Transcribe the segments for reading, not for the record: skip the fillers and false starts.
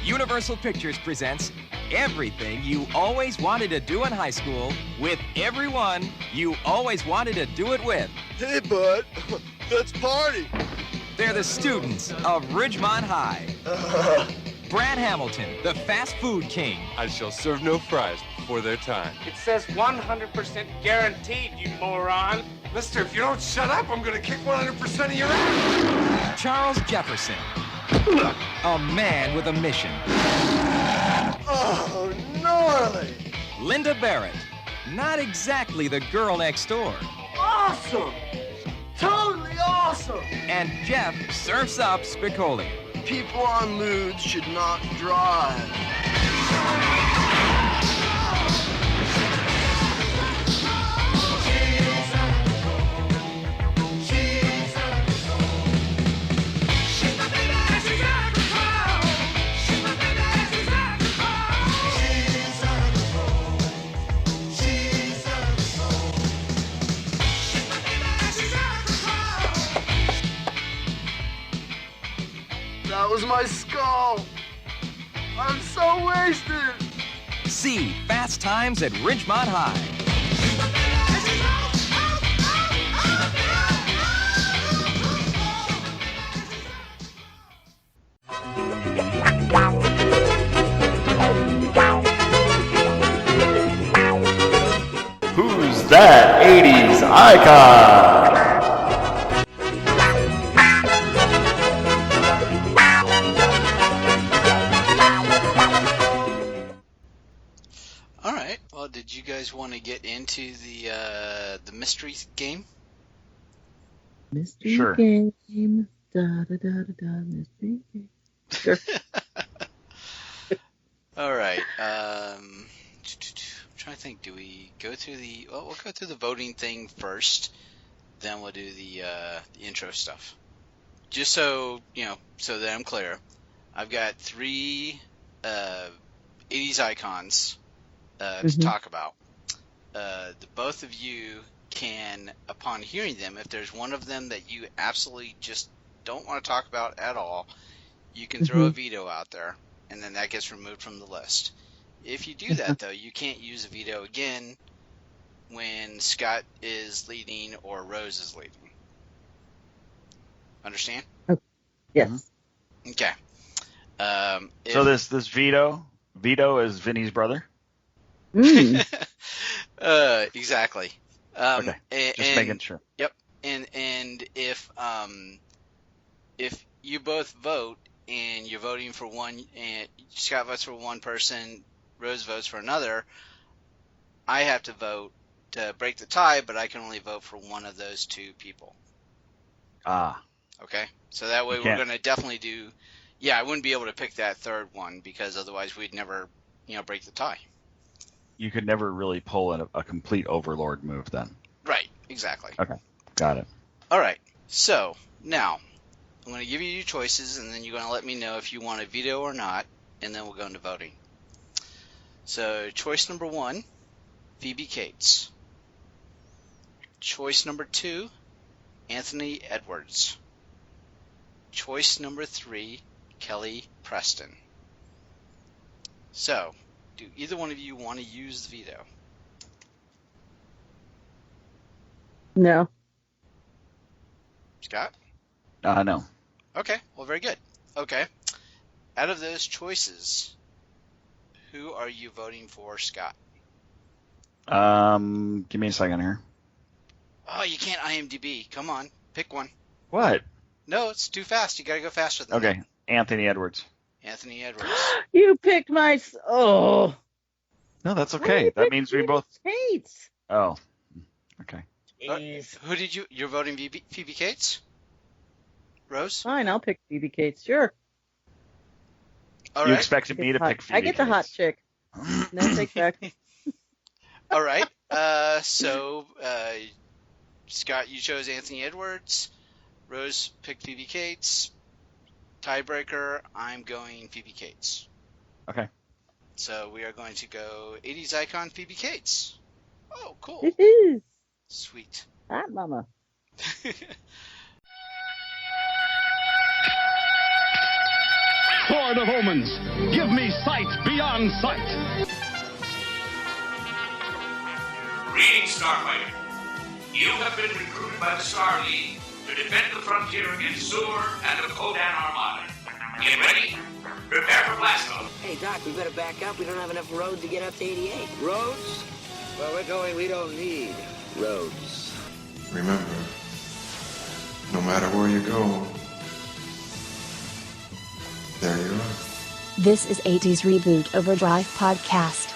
Universal Pictures presents everything you always wanted to do in high school with everyone you always wanted to do it with. Hey, bud, let's party. They're the students of Ridgemont High. Brad Hamilton, the fast food king. I shall serve no fries before their time. It says 100% guaranteed, you moron. Mister, if you don't shut up, I'm gonna kick 100% of your ass. Charles Jefferson, a man with a mission. Oh, gnarly. Linda Barrett, not exactly the girl next door. Awesome. Totally awesome. And Jeff Surfs Up Spicoli. People on moods should not drive. That was my skull. I'm so wasted. See Fast Times at Ridgemont High. Who's that 80's icon? Alright, well, did you guys want to get into the mystery game? Mystery Sure. game. Da da da da da. Mystery game. Sure. Alright, I'm trying to think, do we go through we'll go through the voting thing first, then we'll do the intro stuff. Just so, so that I'm clear, I've got 3 80s icons to talk about. The both of you can, upon hearing them, if there's one of them that you absolutely just don't want to talk about at all, you can throw a veto out there, and then that gets removed from the list. If you do that, though, you can't use a veto again when Scott is leading or Rose is leading. Understand? Yes. Okay. So this Vito is Vinny's brother? Mm. Exactly. Okay. Just making sure. Yep. And if you both vote and you're voting for one, and Scott votes for one person, Rose votes for another, I have to vote to break the tie, but I can only vote for one of those 2 people. Ah. Okay? So that way we're going to definitely do... Yeah, I wouldn't be able to pick that third one because otherwise we'd never, break the tie. You could never really pull a complete overlord move then. Right, exactly. Okay. Got it. All right, so now I'm going to give you your choices, and then you're going to let me know if you want a veto or not, and then we'll go into voting. So choice number 1, Phoebe Cates. Choice number 2, Anthony Edwards. Choice number 3, Kelly Preston. So, do either one of you want to use the veto? No. Scott? No. Okay, well, very good. Okay. Out of those choices, who are you voting for, Scott? Give me a second here. Oh, you can't IMDb. Come on, pick one. What? No, it's too fast. You got to go faster than Okay. that. Anthony Edwards. Anthony Edwards. You picked my. Oh. No, that's Why okay. you That pick means we Phoebe both. Cates? Oh. Okay. Jeez. Who did you? You're voting Phoebe Cates? Rose? Fine, I'll pick Phoebe Cates. Sure. All You right. expected me to pick Phoebe I get the hot Cates. chick. No take back. All right. So, Scott, you chose Anthony Edwards. Rose picked Phoebe Cates. Tiebreaker, I'm going Phoebe Cates. Okay. So we are going to go 80s icon Phoebe Cates. Oh, cool. Woohoo. Sweet. Hot mama. Sword of omens, give me sight beyond sight. Greetings, Starfighter. You have been recruited by the Star League to defend the frontier against Sur and the Kodan Armada. Get ready. Prepare for blast-off. Hey, Doc, we better back up. We don't have enough road to get up to 88. Roads? Well, we're going, we don't need roads. Remember, no matter where you go, there you are. This is 80's Reboot Overdrive Podcast.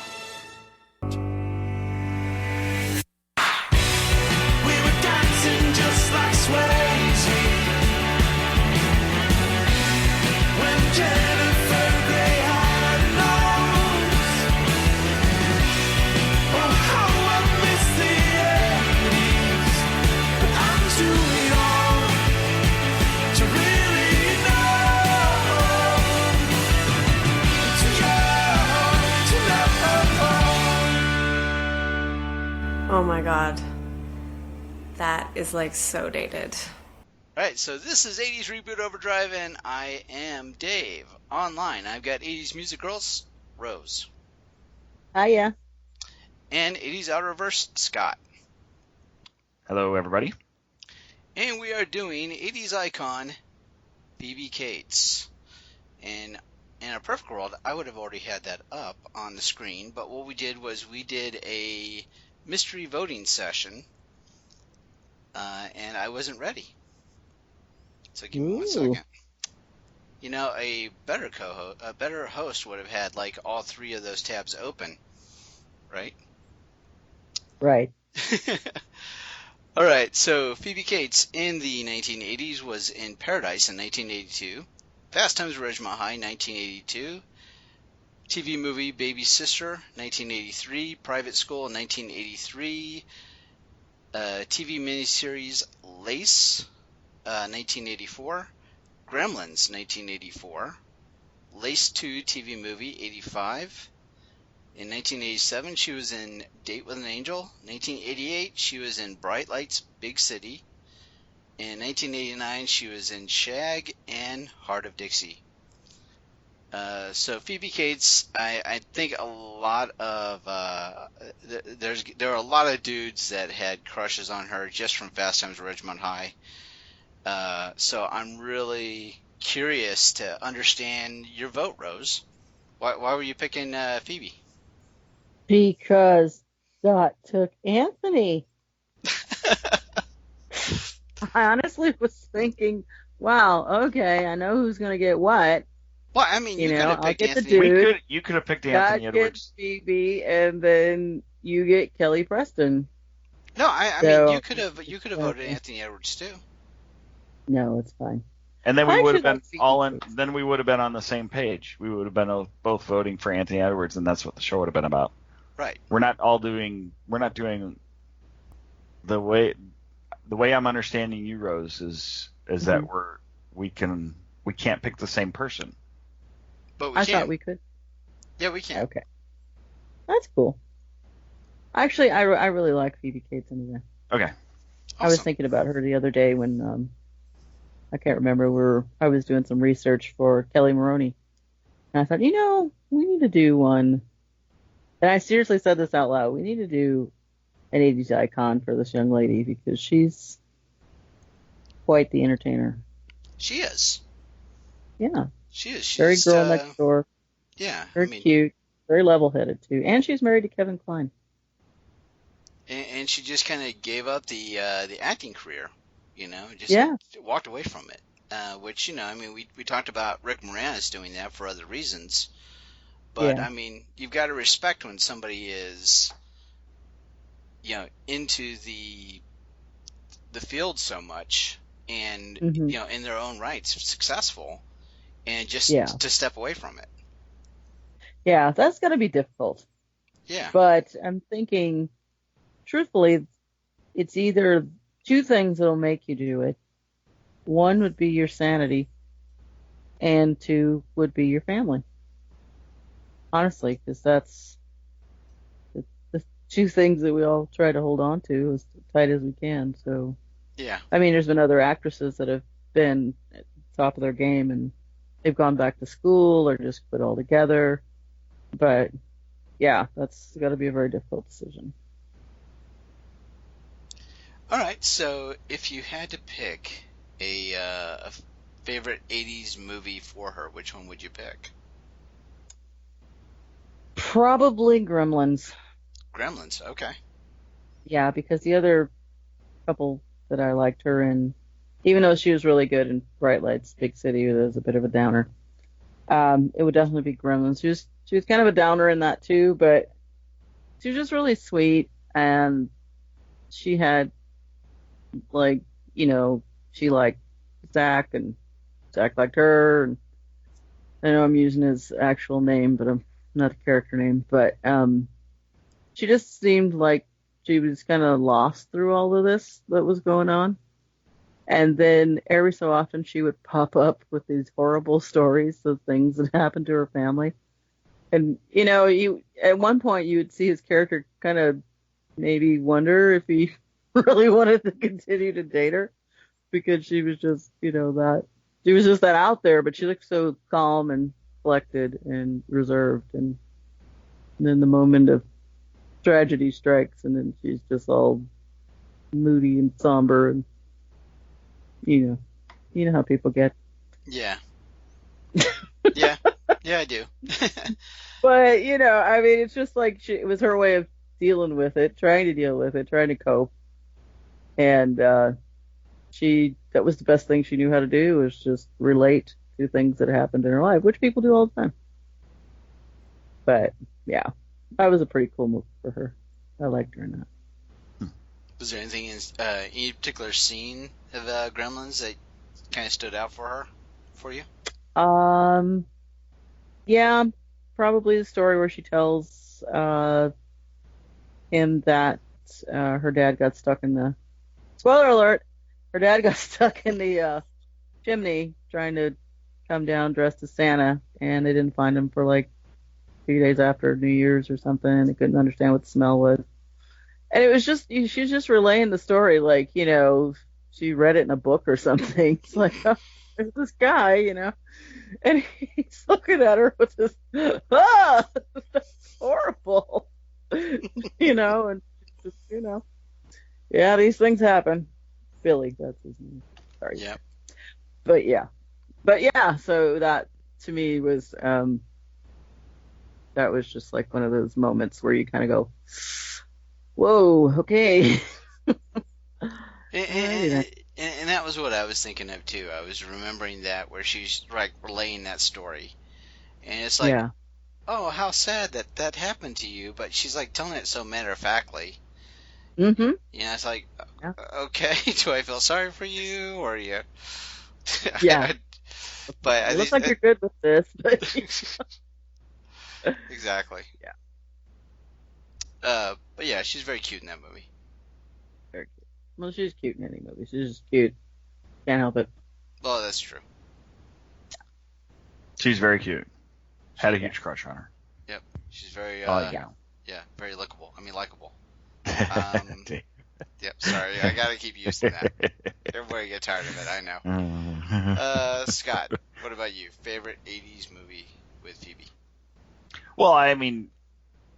Oh my god. That is like so dated. Alright, so this is 80's Reboot Overdrive, and I am Dave. Online, I've got 80's Music Girls, Rose. Hiya. And 80's Outer Reverse, Scott. Hello, everybody. And we are doing 80's icon, Phoebe Cates. And in a perfect world, I would have already had that up on the screen, but what we did was we did a mystery voting session, and I wasn't ready. So give me 1 second. You know, a better host would have had like all three of those tabs open, right? Right. All right. So Phoebe Cates in the 1980s was in Paradise in 1982, Fast Times at Ridgemont High 1982. TV movie Baby Sister, 1983. Private School, 1983. TV miniseries Lace, 1984. Gremlins, 1984. Lace 2 TV movie, 85. In 1987, she was in Date with an Angel. 1988, she was in Bright Lights, Big City. In 1989, she was in Shag and Heart of Dixie. So Phoebe Cates, I think a lot of there are a lot of dudes that had crushes on her just from Fast Times at Ridgemont High. So I'm really curious to understand your vote, Rose. Why were you picking Phoebe? Because Scott took Anthony. I honestly was thinking, wow, okay, I know who's going to get what. Well, I mean, you could have picked I'll get Anthony. the dude. You could have picked Anthony Scott Edwards. gets Phoebe, and then you get Kelly Preston. No, I mean, you could have voted Anthony Edwards too. No, it's fine. And then we would have been Then we would have been on the same page. We would have been both voting for Anthony Edwards, and that's what the show would have been about. Right. We're not doing the way I'm understanding you, Rose, is that we can't pick the same person. But we I can. thought we could. Yeah, we can. Okay. That's cool. Actually, I really like Phoebe Cates anyway. Okay. Awesome. I was thinking about her the other day when I can't remember, I was doing some research for Kelly Maroney. And I thought, we need to do one. And I seriously said this out loud. We need to do an 80s icon for this young lady because she's quite the entertainer. She is. Yeah. She is. She's, very girl next door. Yeah. Very cute. Very level-headed, too. And she's married to Kevin Kline. And she just kind of gave up the acting career, just walked away from it. Which, we talked about Rick Moranis doing that for other reasons. But, I mean, you've got to respect when somebody is, into the field so much and, in their own rights, successful, and just to step away from it. Yeah, that's got to be difficult. Yeah. But I'm thinking, truthfully, it's either two things that'll make you do it. One would be your sanity, and two would be your family. Honestly, because that's the two things that we all try to hold on to as tight as we can. So, yeah. I mean, there's been other actresses that have been at the top of their game and they've gone back to school or just quit altogether. But yeah, that's got to be a very difficult decision. All right, so if you had to pick a favorite 80s movie for her, which one would you pick? Probably Gremlins. Gremlins, okay. Yeah, because the other couple that I liked her in, even though she was really good in Bright Lights, Big City, it was a bit of a downer. It would definitely be Gremlins. She was kind of a downer in that too, but she was just really sweet, and she had, like, you know, she liked Zach, and Zach liked her, and I know I'm using his actual name, but I'm not the character name, but she just seemed like she was kind of lost through all of this that was going on. And then every so often she would pop up with these horrible stories of things that happened to her family. And, you know, at one point you would see his character kind of maybe wonder if he really wanted to continue to date her, because she was just, you know, she was just that out there, but she looked so calm and collected and reserved. And then the moment of tragedy strikes, and then she's just all moody and somber, and you know how people get. Yeah. Yeah, I do. But you know, I mean, it's just like it was her way of dealing with it, trying to deal with it, trying to cope, and that was the best thing she knew how to do, was just relate to things that happened in her life, which people do all the time. But yeah, that was a pretty cool movie for her. I liked her in that. Was there anything in any particular scene of Gremlins that kind of stood out for you? Yeah, probably the story where she tells him that her dad got stuck in the... Spoiler alert! Her dad got stuck in the chimney trying to come down dressed as Santa, and they didn't find him for like 3 days after New Year's or something, and they couldn't understand what the smell was. And it was just, she was just relaying the story like, you know, she read it in a book or something. It's like, oh, there's this guy, you know, and he's looking at her with this, that's horrible, you know, and just, you know, yeah, these things happen. Billy, that's his name. Sorry. Yeah. But yeah, so that to me was, that was just like one of those moments where you kind of go, whoa, okay. And that was what I was thinking of too. I was remembering that, where she's like relaying that story, and it's like, yeah. Oh, how sad that happened to you, but she's like telling it so matter of factly. Mm-hmm. Yeah, it's like, okay, do I feel sorry for you, or you? Yeah. But it looks like you're good with this. But... Exactly. Yeah. But yeah, she's very cute in that movie. Very cute. Well, she's cute in any movie. She's just cute. Can't help it. Well, that's true. She's very cute. Had a huge crush on her. Yep. She's very, yeah, very likable. I mean, likable. Yep, sorry. I gotta keep using that. Everybody get tired of it, I know. Scott, what about you? Favorite 80s movie with Phoebe? Well, I mean,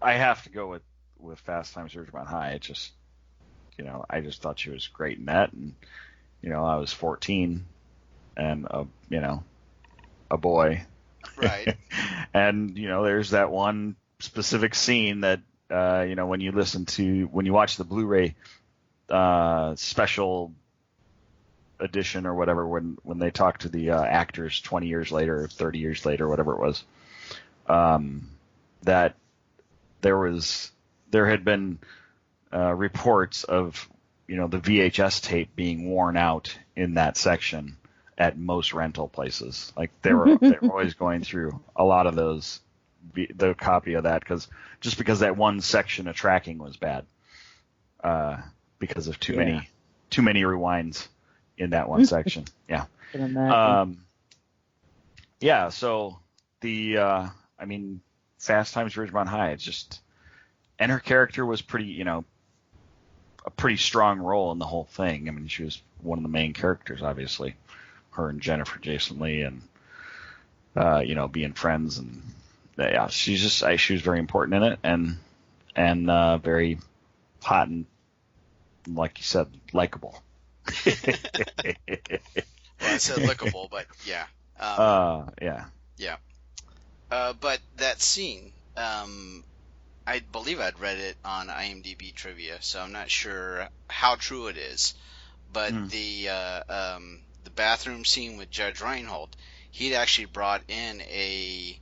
I have to go with Fast Times at Ridgemont High. It just, you know, I just thought she was great in that, and you know, I was 14 and a boy, right? And you know, there's that one specific scene that you know, when you watch the Blu-ray special edition or whatever, when they talk to the actors 20 years later, or 30 years later, whatever it was. That there had been reports of, you know, the VHS tape being worn out in that section at most rental places. Like they were always going through a lot of those, the copy of that, because that one section of tracking was bad, because of too many rewinds in that one section. Yeah. Yeah. So I mean, Fast Times at Ridgemont High, it's just, and her character was pretty, you know, a pretty strong role in the whole thing. I mean, she was one of the main characters, obviously, her and Jennifer Jason Leigh, and being friends, and yeah, she was very important in it, and very hot and, like you said, likable. Well, I said lickable, but yeah. Yeah. Yeah. But that scene, I believe I'd read it on IMDb trivia, so I'm not sure how true it is. But the bathroom scene with Judge Reinhold, he'd actually brought in a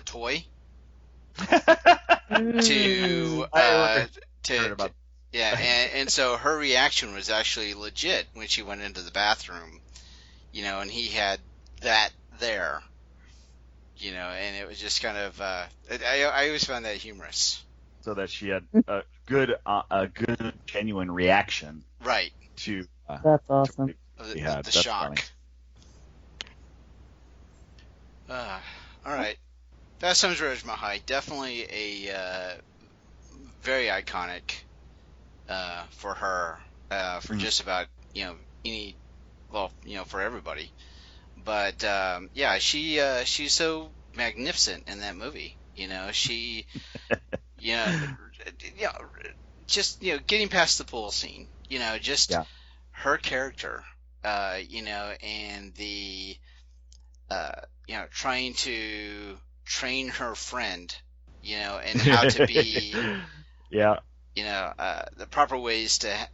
toy and so her reaction was actually legit when she went into the bathroom, and he had that there, and it was just kind of I always found that humorous. So that she had a good genuine reaction, right? To that's awesome. The shock. All right, Fast Times at Ridgemont High, definitely a very iconic for her, for just about for everybody. But she's so magnificent in that movie. She, just getting past the pool scene. Her character, and the trying to train her friend, and how to be, the proper ways to,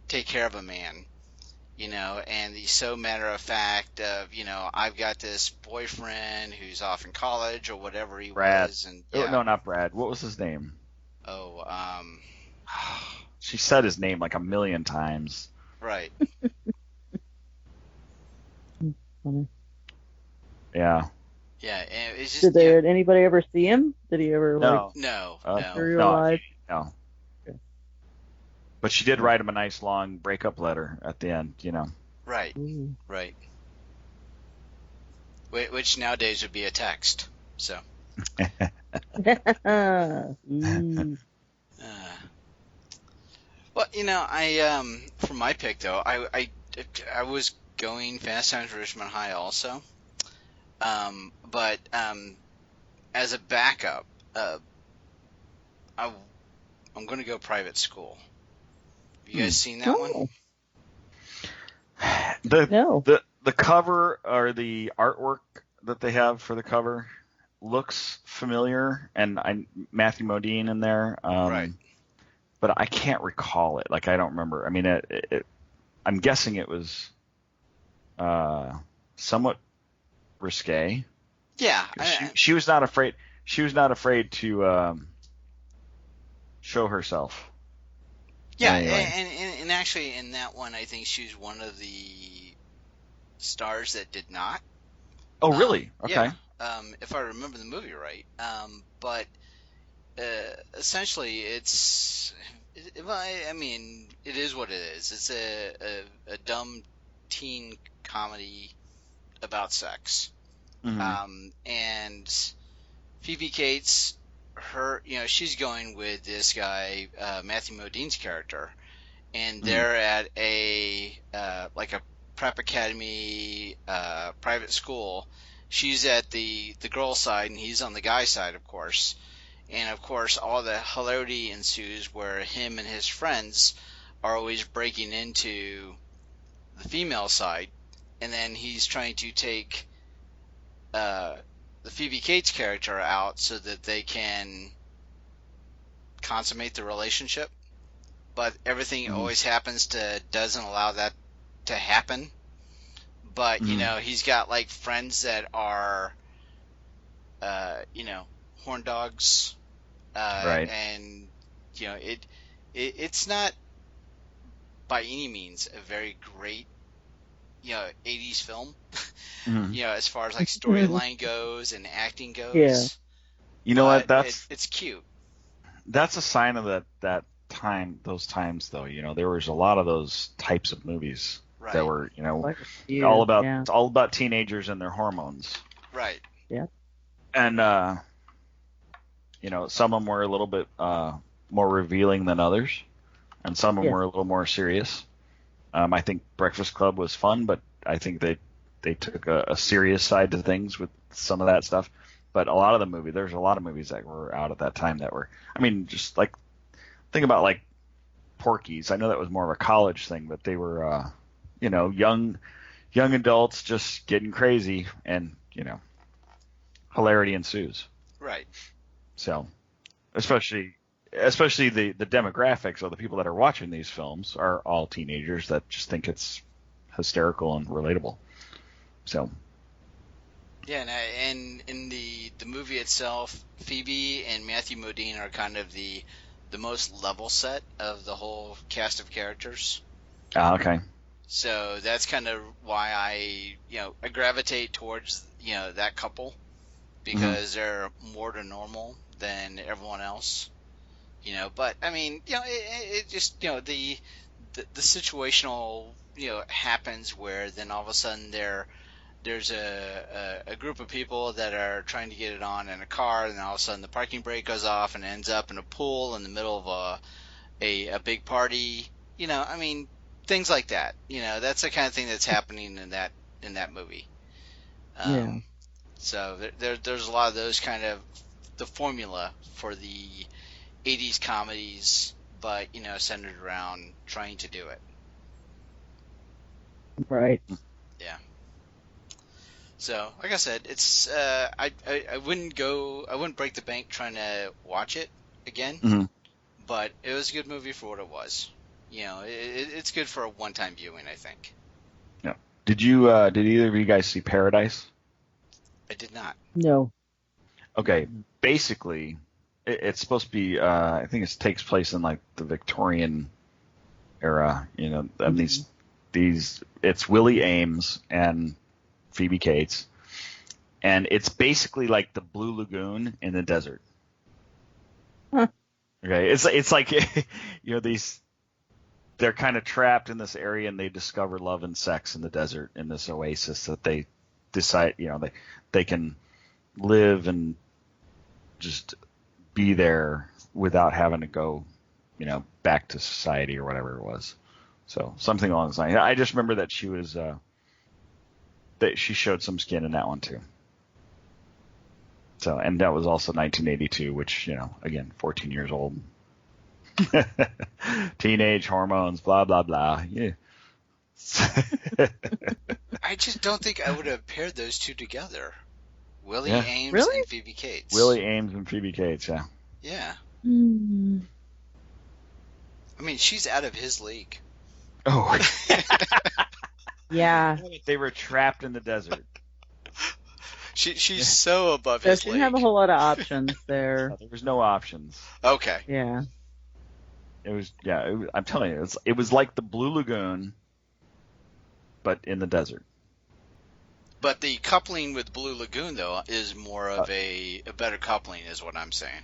take care of a man, and the so matter of fact of, I've got this boyfriend who's off in college or whatever he was, and no, not Brad. What was his name? She said his name like a million times. Right. Yeah. Yeah, and it's just. Did anybody ever see him? Did he ever No. No. But she did write him a nice long breakup letter at the end, Right. Ooh. Right. Which nowadays would be a text. So. Well, I for my pick though, I was going Fast Times at Ridgemont High also, but as a backup, I'm going to go Private School. Have you guys seen that one? The cover or the artwork that they have for the cover looks familiar, and Matthew Modine in there. Right. But I can't recall it. Like, I don't remember. I mean, I'm guessing it was somewhat risque. Yeah. She was not afraid. She was not afraid to show herself. Yeah, anyway. and actually in that one, I think she's one of the stars that did not. Oh, really? Okay. Yeah, if I remember the movie right. But essentially, it is what it is. It's a dumb teen comedy about sex. Mm-hmm. And Phoebe Cates, she's going with this guy, Matthew Modine's character, and they're at a prep academy, private school. She's at the girl side, and he's on the guy side, of course. And of course, all the hilarity ensues where him and his friends are always breaking into the female side, and then he's trying to take the Phoebe Cates character out so that they can consummate the relationship. But everything always doesn't allow that to happen. But, he's got, like, friends that are, horn dogs. Right. And, it's not by any means a very great, 80s film. As far as, like, storyline goes and acting goes. Yeah. You know what? It's cute. That's a sign of that time, those times, though. There was a lot of those types of movies. Right. That were, all about it's all about teenagers and their hormones. Right. Yeah. And some of them were a little bit more revealing than others, and some of them were a little more serious. I think Breakfast Club was fun, but I think they they took a serious side to things with some of that stuff. But a lot of the movie, there's a lot of movies that were out at that time that were, I mean, just like, think about like Porky's. I know that was more of a college thing, but they were, young adults just getting crazy, and hilarity ensues. Right. So, especially the demographics of the people that are watching these films are all teenagers that just think it's hysterical and relatable. So. Yeah, and in the movie itself, Phoebe and Matthew Modine are kind of the most level set of the whole cast of characters. Okay. So that's kind of why I gravitate towards that couple, because they're more to normal than everyone else. But I mean, it just the situational happens where then all of a sudden there's a group of people that are trying to get it on in a car, and all of a sudden the parking brake goes off and ends up in a pool in the middle of a big party. I mean, things like that. That's the kind of thing that's happening in that movie. Yeah. So there's a lot of those kind of the formula for the 80s comedies, but centered around trying to do it. Right. Yeah. So, like I said, it's I wouldn't break the bank trying to watch it again, but it was a good movie for what it was. It's good for a one-time viewing, I think. Yeah. Did either of you guys see Paradise? I did not. No. Okay. Basically, it's supposed to be. I think it takes place in like the Victorian era. And these. It's Willie Ames and Phoebe Cates, and it's basically like the Blue Lagoon in the desert. Huh. Okay, it's like these. They're kind of trapped in this area, and they discover love and sex in the desert in this oasis that they decide they can live and just be there without having to go back to society or whatever it was. So something along those lines. I just remember that she was that she showed some skin in that one too. So, and that was also 1982, which again, 14 years old. Teenage hormones, blah blah blah. Yeah. I just don't think I would have paired those two together. Willie Yeah. Ames Really? and Phoebe Cates. Willie Ames and Phoebe Cates, yeah. Yeah. Hmm. I mean, she's out of his league. Oh. Yeah. They were trapped in the desert. She's so above So his she league. didn't have a whole lot of options there. There was no options. Okay. Yeah. It was I'm telling you, it was like the Blue Lagoon, but in the desert. But the coupling with Blue Lagoon, though, is more of a better coupling, is what I'm saying.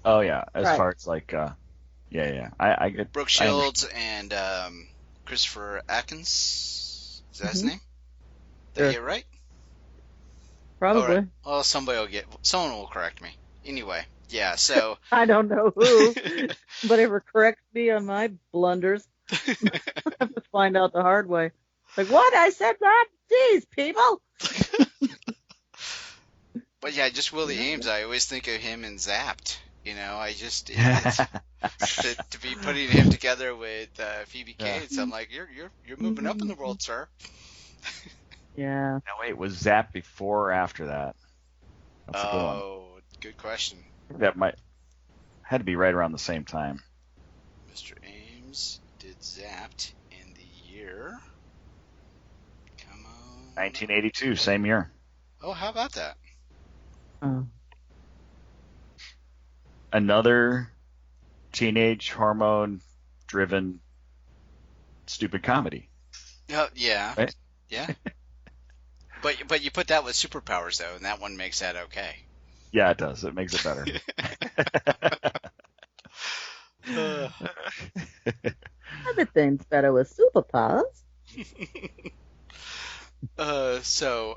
Oh yeah, as Right. far as like, yeah. I get Brooke Shields and Christopher Atkins. Is that his name? Did I Sure. get it right? Probably. All right. Well, someone will correct me. Anyway, yeah. So I don't know who, but ever correct me on my blunders. I have to find out the hard way. Like, what? I said that? Jeez, people. but yeah, just Willie Ames. I always think of him in Zapped. I just to be putting him together with Phoebe Cates. I'm like, you're moving up in the world, sir. Yeah. Now wait, was Zap before or after that? That's a good one. Oh, good question. That had to be right around the same time. Mr. Ames did Zapped in the year. Come on. 1982, same year. Oh, how about that? Oh. Another teenage hormone-driven stupid comedy. Oh, yeah. Right? Yeah. But you put that with superpowers though, and that one makes that okay. Yeah, it does. It makes it better. Everything's better with superpowers. So,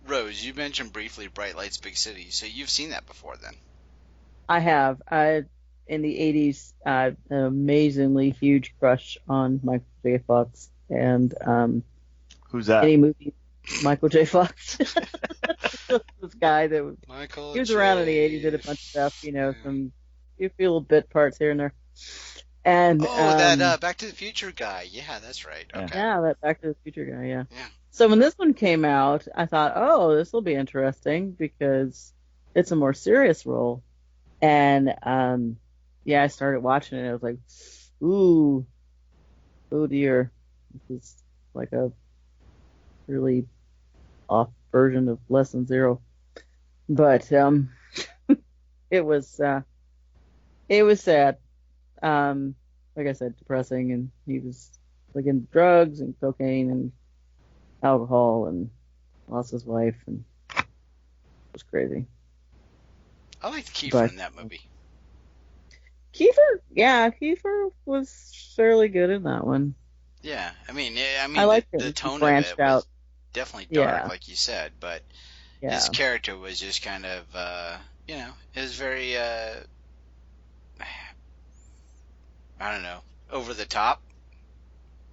Rose, you mentioned briefly Bright Lights, Big City. So you've seen that before then? I have. In the 80s, an amazingly huge crush on Michael J. Fox. And who's that? any movie. Michael J. Fox. This guy that was, Michael he was J. around in the 80s, did a bunch of stuff, some few little bit parts here and there. And that Back to the Future guy. Yeah, that's right. Okay. Yeah, that Back to the Future guy, yeah. So when this one came out, I thought, oh, this will be interesting because it's a more serious role. And I started watching it. I was like, ooh, oh dear, this is like a really off version of Lesson Zero. But it was sad. Like I said, depressing, and he was like into drugs and cocaine and alcohol and lost his wife, and it was crazy. I liked Kiefer in that movie. Kiefer was fairly good in that one. Yeah, I mean, I liked the tone of branched it out. was definitely dark, like you said, but his character was just kind of, it was very, I don't know, over the top.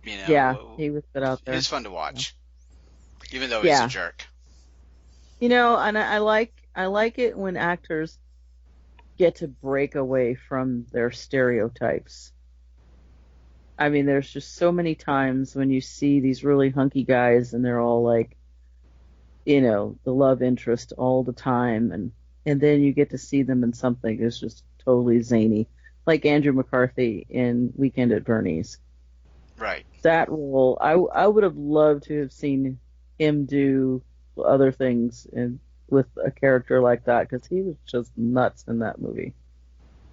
Yeah, he was put out there. It was fun to watch, even though he's a jerk. And I like it when actors get to break away from their stereotypes. I mean, there's just so many times when you see these really hunky guys and they're all like, the love interest all the time, and then you get to see them in something that's just totally zany, like Andrew McCarthy in Weekend at Bernie's. Right. That role, I would have loved to have seen him do other things with a character like that, because he was just nuts in that movie.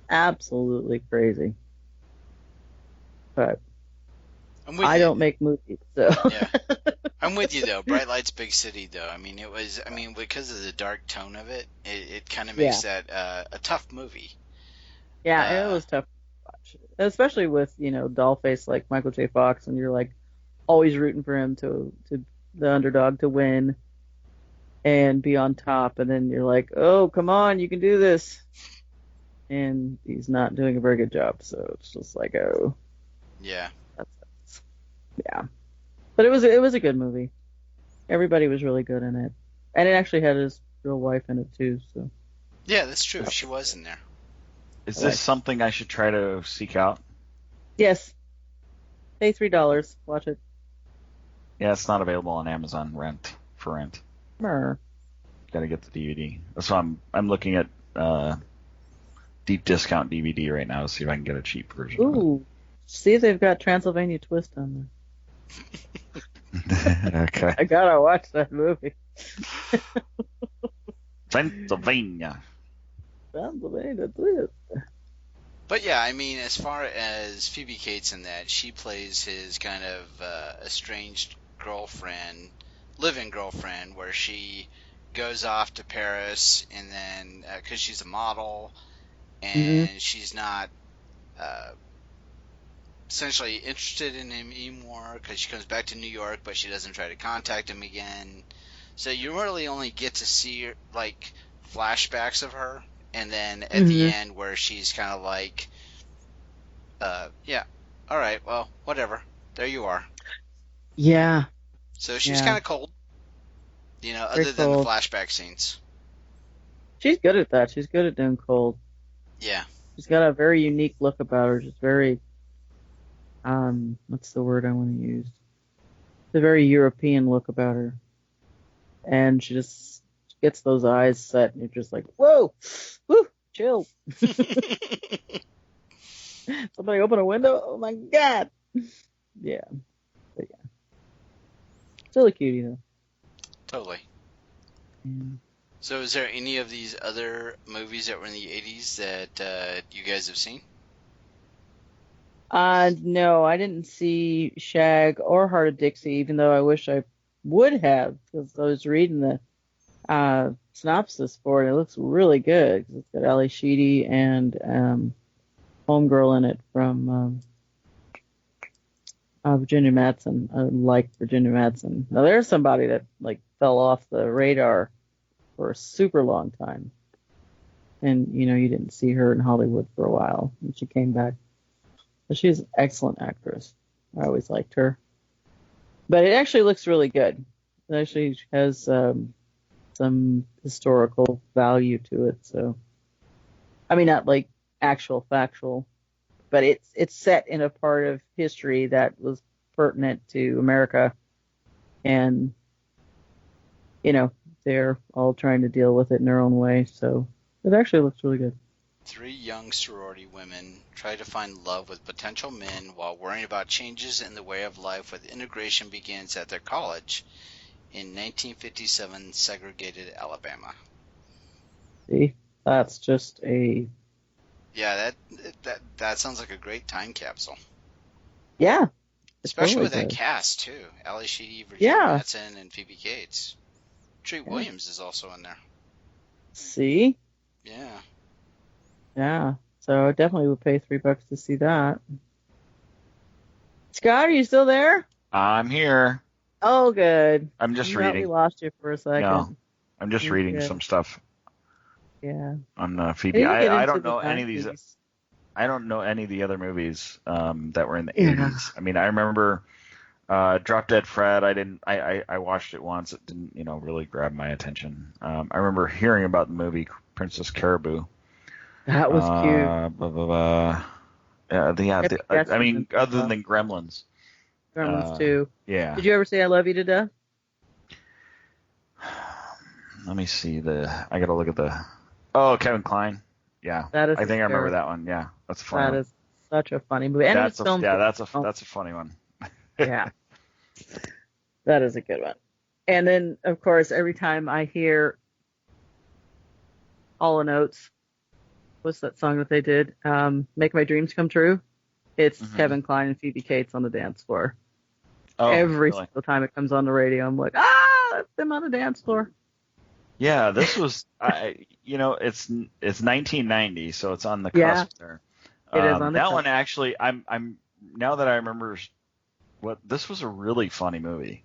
Absolutely crazy. But I don't make movies, so. Yeah. I'm with you, though. Bright Lights, Big City, though. I mean, because of the dark tone of it, it kind of makes that a tough movie. Yeah, it was tough to watch. Especially with, dollface like Michael J. Fox, and you're like always rooting for him to the underdog to win and be on top, and then you're like, oh, come on, you can do this. And he's not doing a very good job, so it's just like, oh. Yeah. Yeah. But it was a good movie. Everybody was really good in it. And it actually had his real wife in it, too, so. Yeah, that's true. She was in there. Is this something I should try to seek out? Yes. Pay $3. Watch it. Yeah, it's not available on Amazon for rent. Got to get the DVD. So I'm looking at deep discount DVD right now to see if I can get a cheap version. Ooh, see if they've got Transylvania Twist on there. Okay. I gotta watch that movie. Transylvania Twist. But yeah, I mean, as far as Phoebe Cates in that, she plays his kind of estranged girlfriend, living girlfriend, where she goes off to Paris, and then because she's a model, and she's not essentially interested in him anymore, because she comes back to New York, but she doesn't try to contact him again. So you really only get to see like flashbacks of her, and then at the end where she's kind of like, yeah, all right, well, whatever, there you are. Yeah. So she's kind of cold, other than the flashback scenes. She's good at that. She's good at doing cold. Yeah. She's got a very unique look about her. She's very, what's the word I want to use? It's a very European look about her. And she just gets those eyes set, and you're just like, whoa, whoo, chill. Somebody open a window? Oh my God. Yeah. But yeah. Still a cutie, though. Totally. Yeah. So is there any of these other movies that were in the 80s that you guys have seen? No, I didn't see Shag or Heart of Dixie, even though I wish I would have, because I was reading the synopsis for it. It looks really good. It's got Ali Sheedy and Homegirl in it from Virginia Madsen. I like Virginia Madsen. Now, there's somebody that like fell off the radar for a super long time. And, you didn't see her in Hollywood for a while, and she came back. But she's an excellent actress. I always liked her. But it actually looks really good. It actually has some historical value to it. So, I mean, not like actual factual, but it's set in a part of history that was pertinent to America, and they're all trying to deal with it in their own way. So it actually looks really good. 3 young sorority women try to find love with potential men while worrying about changes in the way of life with integration begins at their college in 1957 segregated Alabama. See, that's just a... Yeah, that sounds like a great time capsule. Yeah. Especially totally with that does. cast, too. Ali Sheedy, Virginia Madsen, and Phoebe Cates. Treat Williams is also in there. See? Yeah. Yeah. So I definitely would pay $3 to see that. Scott, are you still there? I'm here. Oh, good. I'm just You thought reading. We lost you for a second. No, I'm just reading Okay. some stuff Yeah. on Phoebe. I need to get I into don't the know any of 90s. these. I don't know any of the other movies that were in the Yeah. 80s. I mean, I remember Drop Dead Fred. I watched it once. It didn't, really grab my attention. I remember hearing about the movie Princess Caribou. That was cute. I mean, other than Gremlins. Gremlins too. Yeah. Did you ever say I Love You to Death? Let me see I gotta look at Kevin Kline. Yeah. That is I think I remember hysterical. that one. Yeah. That's a funny one. That is such a funny movie. And That's it's filmed. that's a funny one. Yeah. That is a good one. And then, of course, every time I hear Hall & Oates, what's that song that they did? Make My Dreams Come True. It's Kevin Kline and Phoebe Cates on the dance floor. Oh, Every really? single time it comes on the radio, I'm like, that's them on the dance floor. Yeah, this was, it's 1990, so it's on the cusp there. It is on the that cusp. one actually. I'm now that I remember, this was a really funny movie.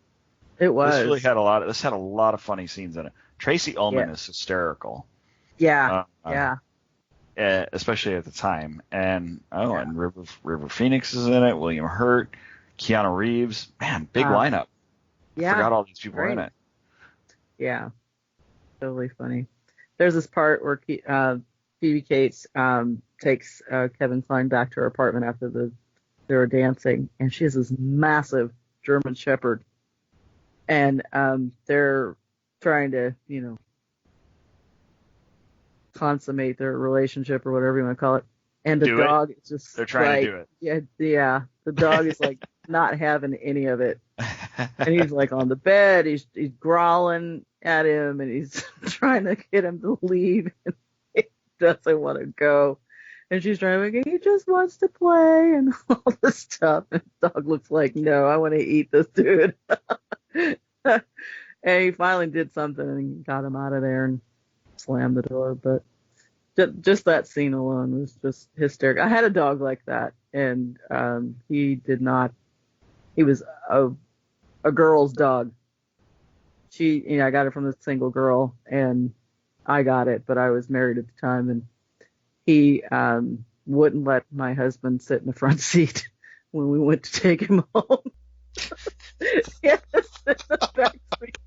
It was. This really had a lot of funny scenes in it. Tracy Ullman is hysterical. Yeah. Yeah. Especially at the time, and and River Phoenix is in it. William Hurt, Keanu Reeves. Man, big lineup. Yeah. Forgot all these people were in it. Yeah. Totally funny. There's this part where Phoebe Cates takes Kevin Kline back to her apartment after they were dancing, and she has this massive German Shepherd, and they're trying to, consummate their relationship or whatever you want to call it. And the dog is just they're trying to do it. Yeah. The dog is like not having any of it. And he's like on the bed, he's growling at him, and he's trying to get him to leave, and he doesn't want to go. And she's trying to he just wants to play and all this stuff. And the dog looks like, no, I want to eat this dude. And he finally did something and got him out of there and slammed the door. But just that scene alone was just hysterical. I had a dog like that, and he was a girl's dog. I got it from a single girl, and I got it, but I was married at the time, and he wouldn't let my husband sit in the front seat when we went to take him home. He had to sit in the back seat.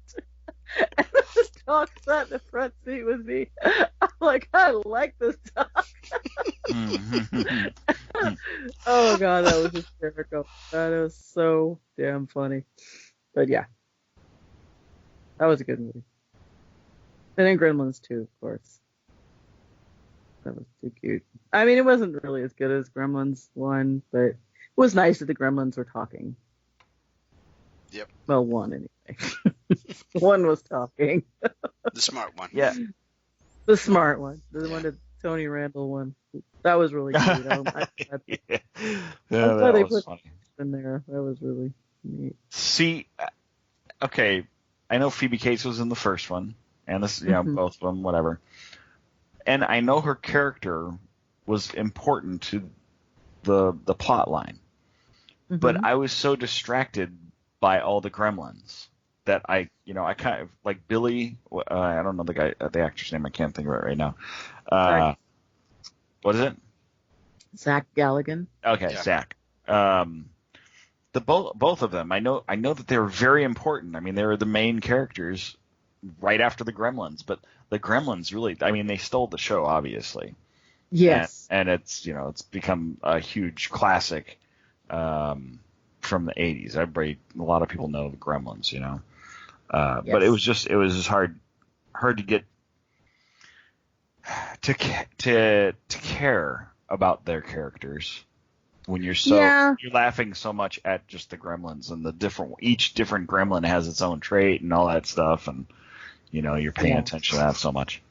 And the dog sat in the front seat with me. I'm like, I like this dog. Oh, God, that was hysterical. That was so damn funny. But, yeah. That was a good movie. And then Gremlins 2, of course. That was too cute. I mean, it wasn't really as good as Gremlins 1, but it was nice that the Gremlins were talking. Yep. Well, 1 anyway. 1 was talking. The smart one. Yeah. The smart one. The one that Tony Randall one. That was really cute. I'm glad they put funny. in there. That was really neat. See, okay, I know Phoebe Cates was in the first one, and this, both of them, whatever. And I know her character was important to the plot line, but I was so distracted by all the gremlins that I kind of like Billy. I don't know the actor's name. I can't think of it right now. What is it? Zach Galligan. Okay, yeah. Zach. both of them. I know that they were very important. I mean, they were the main characters right after the Gremlins, but the Gremlins really, I mean, they stole the show, obviously. Yes. And it's, it's become a huge classic from the 80s. A lot of people know the Gremlins, Yes. But it was just hard to get to care about their characters when you're you're laughing so much at just the Gremlins, and each different Gremlin has its own trait and all that stuff, and you're paying attention to that so much.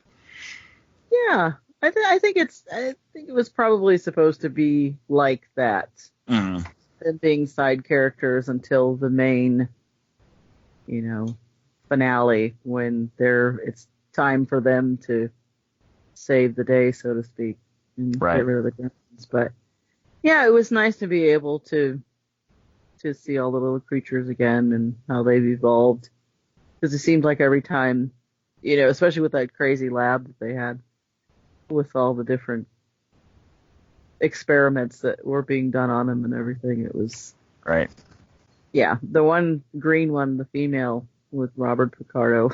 Yeah, I think it was probably supposed to be like that, them being side characters until the main, finale, when it's time for them to save the day, so to speak, and get rid of the Gremlins. But yeah, it was nice to be able to see all the little creatures again and how they've evolved, because it seemed like every time, especially with that crazy lab that they had with all the different experiments that were being done on them and everything, it was right. Yeah, the one green one, the female with Robert Picardo.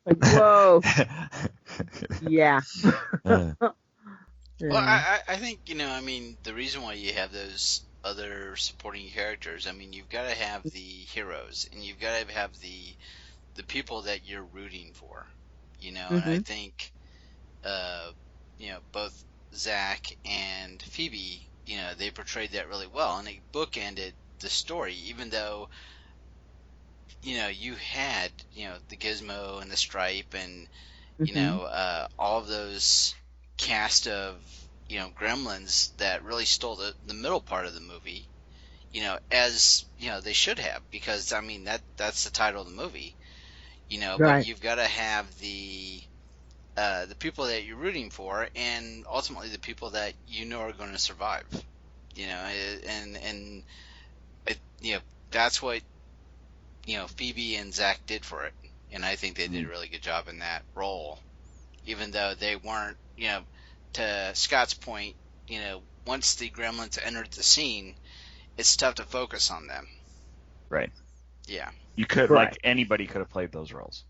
Like, whoa. Yeah. Well, I think, the reason why you have those other supporting characters, you've got to have the heroes, and you've got to have the people that you're rooting for, And I think, both Zach and Phoebe, they portrayed that really well, and they bookended the story, even though, you had, the Gizmo and the Stripe and, all of those cast of, Gremlins that really stole the middle part of the movie, as, they should have, because, that's the title of the movie, but you've got to have the people that you're rooting for, and ultimately the people that are going to survive, and that's what, Phoebe and Zach did for it, and I think they did a really good job in that role, even though they weren't, to Scott's point, once the Gremlins entered the scene, it's tough to focus on them. Right. Yeah. You could, anybody could have played those roles.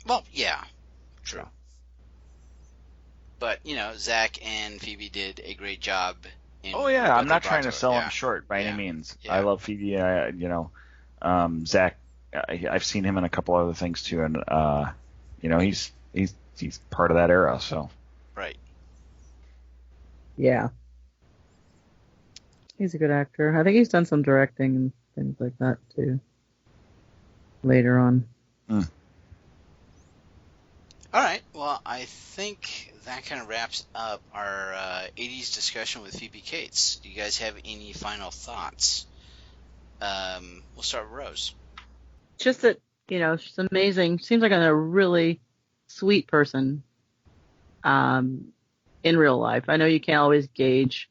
Well, yeah, true. But, Zach and Phoebe did a great job. I'm not trying to sell them short by any means. Yeah. I love Phoebe. Zach, I've seen him in a couple other things too, and he's part of that era. So. Right. Yeah. He's a good actor. I think he's done some directing and things like that too. Later on. All right. Well, I think that kind of wraps up our 80s discussion with Phoebe Cates. Do you guys have any final thoughts? We'll start with Rose. Just that, she's amazing. Seems like a really sweet person in real life. I know you can't always gauge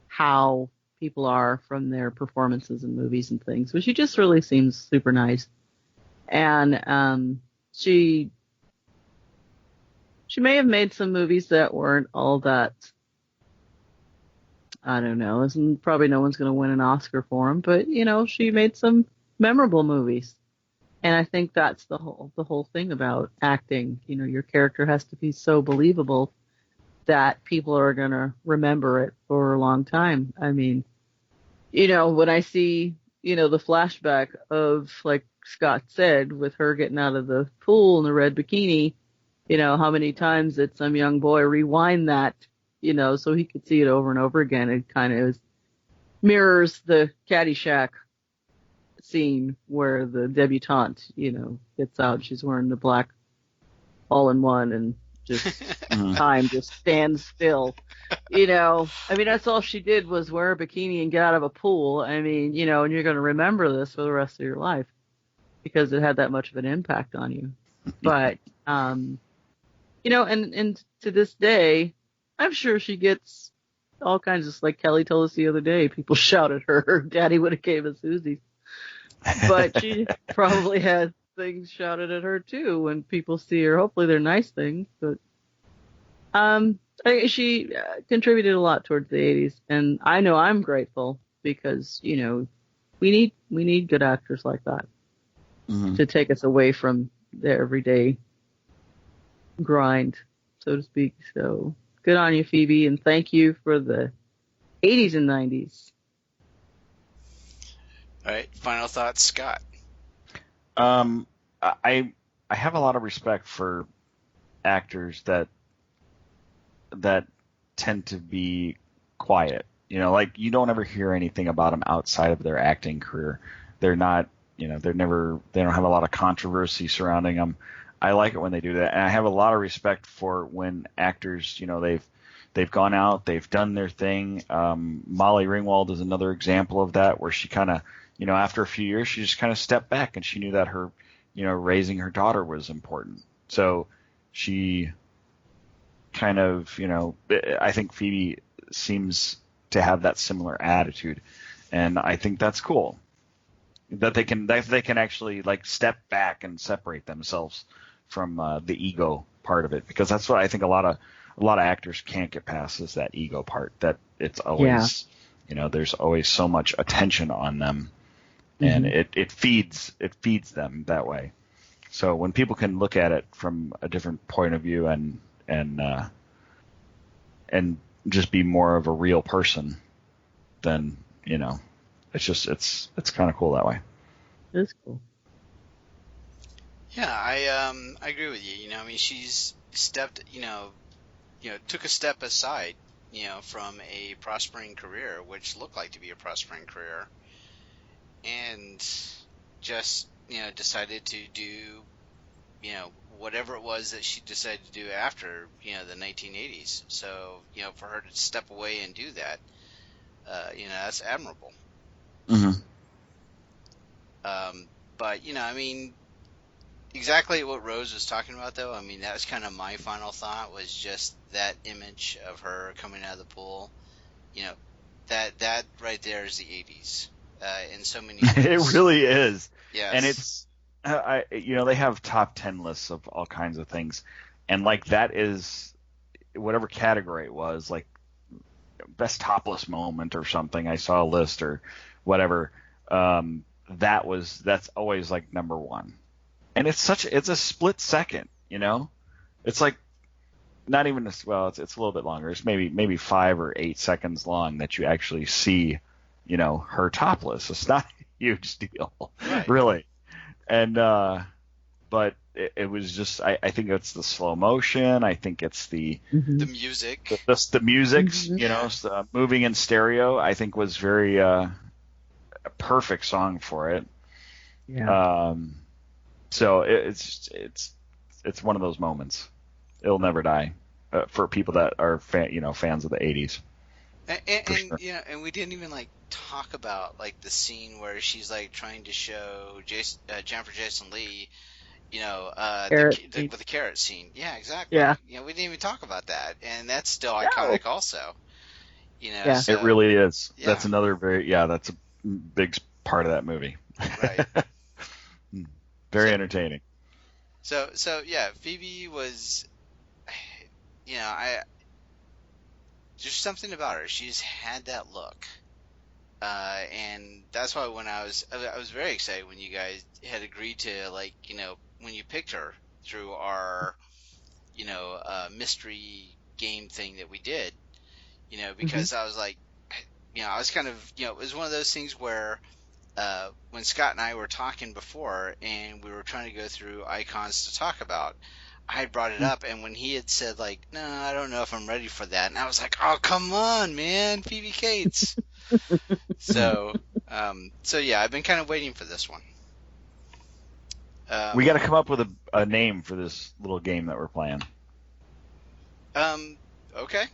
how people are from their performances in movies and things, but she just really seems super nice. And she may have made some movies that weren't all that, I don't know, probably no one's going to win an Oscar for them, but, she made some memorable movies. And I think that's the whole thing about acting. Your character has to be so believable that people are going to remember it for a long time. I mean, when I see, the flashback of, like Scott said, with her getting out of the pool in the red bikini, how many times did some young boy rewind that, so he could see it over and over again. It kind of mirrors the Caddyshack scene where the debutante, gets out. She's wearing the black all-in-one and just time just stands still. That's all she did was wear a bikini and get out of a pool. And you're going to remember this for the rest of your life because it had that much of an impact on you. But, and to this day, I'm sure she gets all kinds of, like Kelly told us the other day, people shout at her daddy would have gave us Susie's. But she probably had things shouted at her too when people see her. Hopefully they're nice things, but she contributed a lot towards the 80s, and I know I'm grateful because, you know, we need good actors like that Mhm. to take us away from the everyday grind, so to speak. So good on you, Phoebe, and thank you for the 80s and 90s. All right, final thoughts, Scott. I have a lot of respect for actors that tend to be quiet. You know, like you don't ever hear anything about them outside of their acting career. They're not, you know, they don't have a lot of controversy surrounding them. I like it when they do that, and I have a lot of respect for when actors, you know, they've gone out, they've done their thing. Molly Ringwald is another example of that, where she kind of, you know, after a few years, she just kind of stepped back, and she knew that her, you know, raising her daughter was important. So she kind of, you know, I think Phoebe seems to have that similar attitude, and I think that's cool that they can actually like step back and separate themselves from the ego part of it, because that's what I think a lot of actors can't get past, is that ego part, that it's always, you know, there's always so much attention on them, and it feeds them that way. So when people can look at it from a different point of view and just be more of a real person, then, you know, it's kind of cool that way. It's cool. Yeah, I agree with you. You know, I mean, she's stepped, you know, took a step aside, you know, from a prospering career, which looked like to be a prospering career, and just, you know, decided to do, you know, whatever it was that she decided to do after, you know, the 1980s. So, you know, for her to step away and do that, you know, that's admirable. Mm-hmm. But, you know, I mean, exactly what Rose was talking about, though. I mean, that was kind of my final thought, was just that image of her coming out of the pool. You know, that right there is the 80s in so many ways. It really is. Yes. And it's, you know, they have top 10 lists of all kinds of things, and like that is whatever category it was, like best topless moment or something. I saw a list or whatever. That's always like number one. And it's a split second, you know? It's like not even it's a little bit longer. It's maybe 5 or 8 seconds long that you actually see, you know, her topless. It's not a huge deal, right. Really. And but it was just, I think it's the slow motion. I think it's the music. The music, you know, moving in stereo, I think was very a perfect song for it. Yeah. So it's one of those moments. It'll never die for people that are fans of the 80s. And sure. You know, and we didn't even like talk about like the scene where she's like trying to show Jennifer Jason Leigh, you know, with the carrot scene. Yeah, exactly. Yeah. You know, we didn't even talk about that, and that's still iconic, also. You know, yeah. So, it really is. Yeah. That's another that's a big part of that movie. Right. Very entertaining. So yeah, Phoebe was, you know, just something about her. She just had that look, and that's why when I was very excited when you guys had agreed to, like, you know, when you picked her through our, you know, mystery game thing that we did, you know, because I was like, you know, I was kind of, you know, it was one of those things where when Scott and I were talking before and we were trying to go through icons to talk about, I had brought it up, and when he had said, like, no, I don't know if I'm ready for that, and I was like, oh, come on, man, Phoebe Cates. So yeah, I've been kind of waiting for this one. We got to come up with a name for this little game that we're playing. Okay.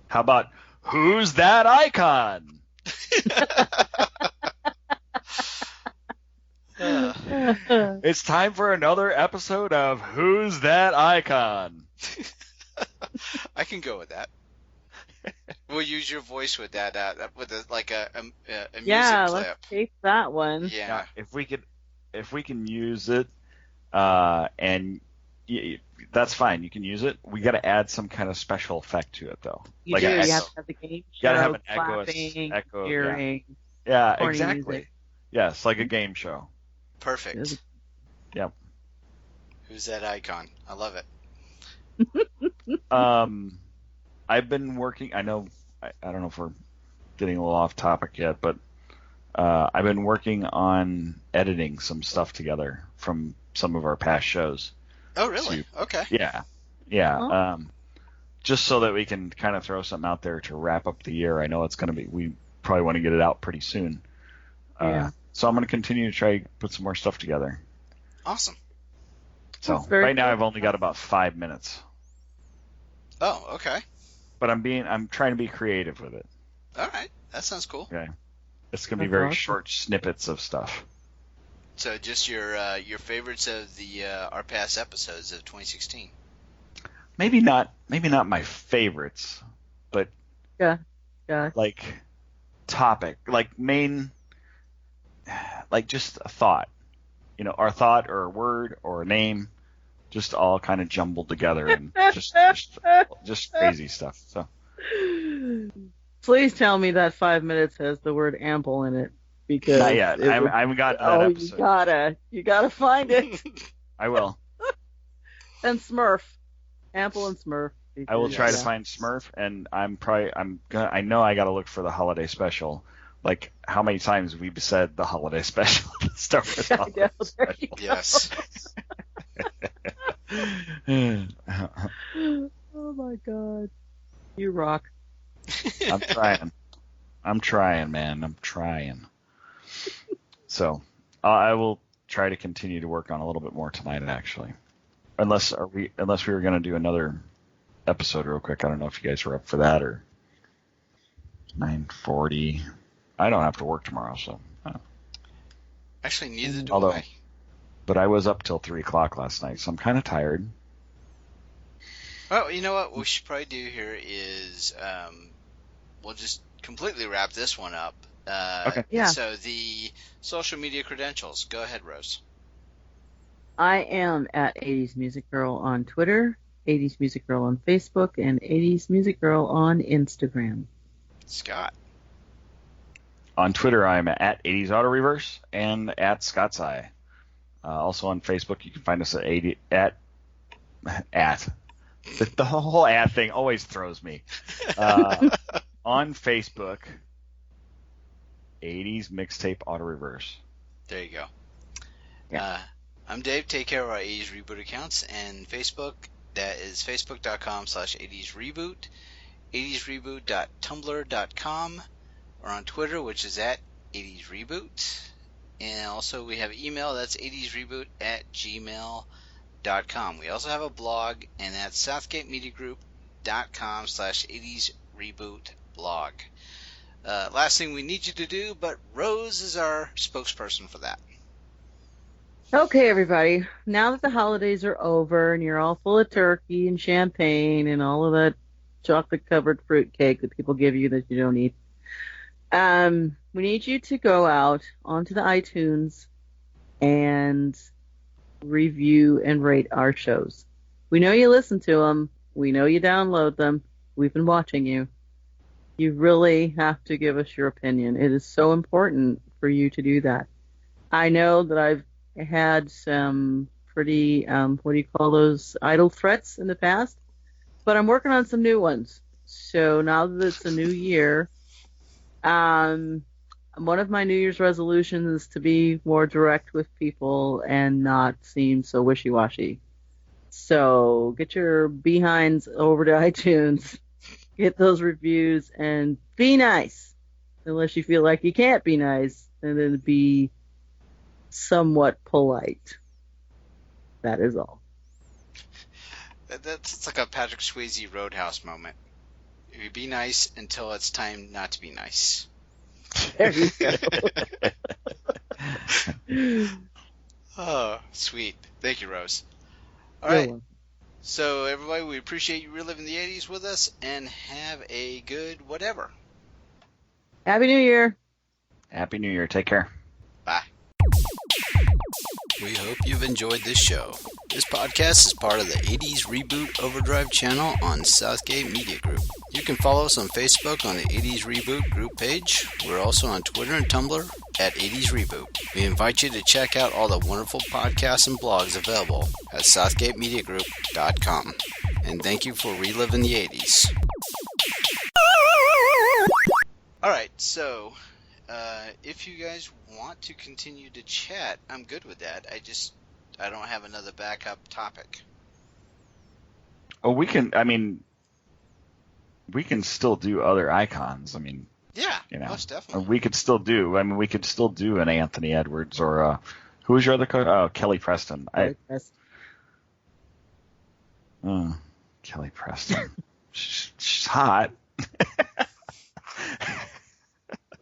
How about Who's That Icon? It's time for another episode of Who's That Icon? I can go with that. We'll use your voice with that, with a music clip. Let's tape that one. Yeah. Now, if we can use it, and that's fine. You can use it. We got to add some kind of special effect to it, though. You have to have the game show, got to have an clapping, echo, cheering. Yeah, Corny exactly. music. Yes, like a game show. Perfect. Yep. Who's that icon? I love it. I've been working. I know. I don't know if we're getting a little off topic yet, but I've been working on editing some stuff together from some of our past shows. Oh, really? Okay. Yeah. Just so that we can kind of throw something out there to wrap up the year. I know it's going to be. We probably want to get it out pretty soon. So I'm going to continue to try to put some more stuff together. Awesome. So right now I've only got about 5 minutes. Oh, okay. But I'm trying to be creative with it. All right. That sounds cool. Okay. It's going to be very short snippets of stuff. So just your favorites of our past episodes of 2016. Maybe not my favorites, but like topic, like main, like just a thought, our thought or a word or a name, just all kind of jumbled together and just crazy stuff. So please tell me that 5 minutes has the word ample in it, because not yet. I haven't gotten to that episode. You gotta find it. I will. And Smurf. Ample and Smurf. I will try to find Smurf, and I know I got to look for the holiday special. Like, how many times we've said the holiday special? Star Wars holiday special. Yes. Oh my God. You rock. I'm trying, man. I'm trying. So, I will try to continue to work on a little bit more tonight, actually. Unless we were going to do another episode real quick. I don't know if you guys were up for that, or 9:40. I don't have to work tomorrow, so. Actually, neither do I. But I was up till 3 o'clock last night, so I'm kind of tired. Well, you know what we should probably do here is we'll just completely wrap this one up. Okay. Yeah. So the social media credentials. Go ahead, Rose. I am at 80's Music Girl on Twitter, 80's Music Girl on Facebook, and 80's Music Girl on Instagram. Scott. On Twitter, I'm at 80's Auto Reverse and at Scott's Eye. Also on Facebook, you can find us at 80 at. The whole ad thing always throws me. On Facebook, 80's Mixtape Auto Reverse. There you go. Yeah. I'm Dave. Take care of our 80's Reboot accounts and Facebook. That is facebook.com/80's Reboot, 80'sreboot.tumblr.com, or on Twitter, which is at 80's Reboot. And also we have email. That's 80'sreboot@gmail.com. We also have a blog, and that's southgatemediagroup.com/80's Reboot blog. Last thing we need you to do, but Rose is our spokesperson for that. Okay, everybody. Now that the holidays are over and you're all full of turkey and champagne and all of that chocolate-covered fruitcake that people give you that you don't eat, we need you to go out onto the iTunes and review and rate our shows. We know you listen to them. We know you download them. We've been watching you. You really have to give us your opinion. It is so important for you to do that. I know that I've had some pretty, what do you call those, idle threats in the past, but I'm working on some new ones. So now that it's a new year, one of my New Year's resolutions is to be more direct with people and not seem so wishy-washy. So get your behinds over to iTunes, get those reviews, and be nice. Unless you feel like you can't be nice, and then be somewhat polite. That is all. That's like a Patrick Swayze Roadhouse moment. You be nice until it's time not to be nice. There you go. Oh, sweet. Thank you, Rose. All You're right. welcome. So, everybody, we appreciate you reliving the 80s with us, and have a good whatever. Happy New Year. Happy New Year. Take care. Bye. We hope you've enjoyed this show. This podcast is part of the 80s Reboot Overdrive channel on Southgate Media Group. You can follow us on Facebook on the 80s Reboot group page. We're also on Twitter and Tumblr at 80s Reboot. We invite you to check out all the wonderful podcasts and blogs available at southgatemediagroup.com. And thank you for reliving the 80s. Alright, so if you guys want to continue to chat, I'm good with that. I don't have another backup topic. Oh, we can still do other icons. Yeah, most definitely. We could still do an Anthony Edwards or who was your other coach? Oh, Kelly Preston. Kelly Preston. She's hot.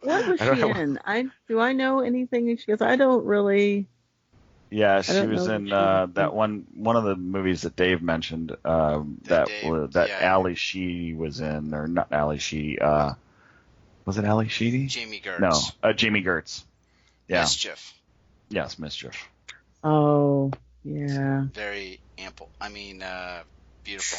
What was she in? Do I know anything? Because I don't really. Yeah, she was in that one of the movies that Dave mentioned. That Ali Sheedy was in, or not Ali Sheedy. Was it Ali Sheedy? Jamie Gertz. No, Jamie Gertz. Yeah. Mischief. Yes, Mischief. Oh, yeah. Very ample. Beautiful.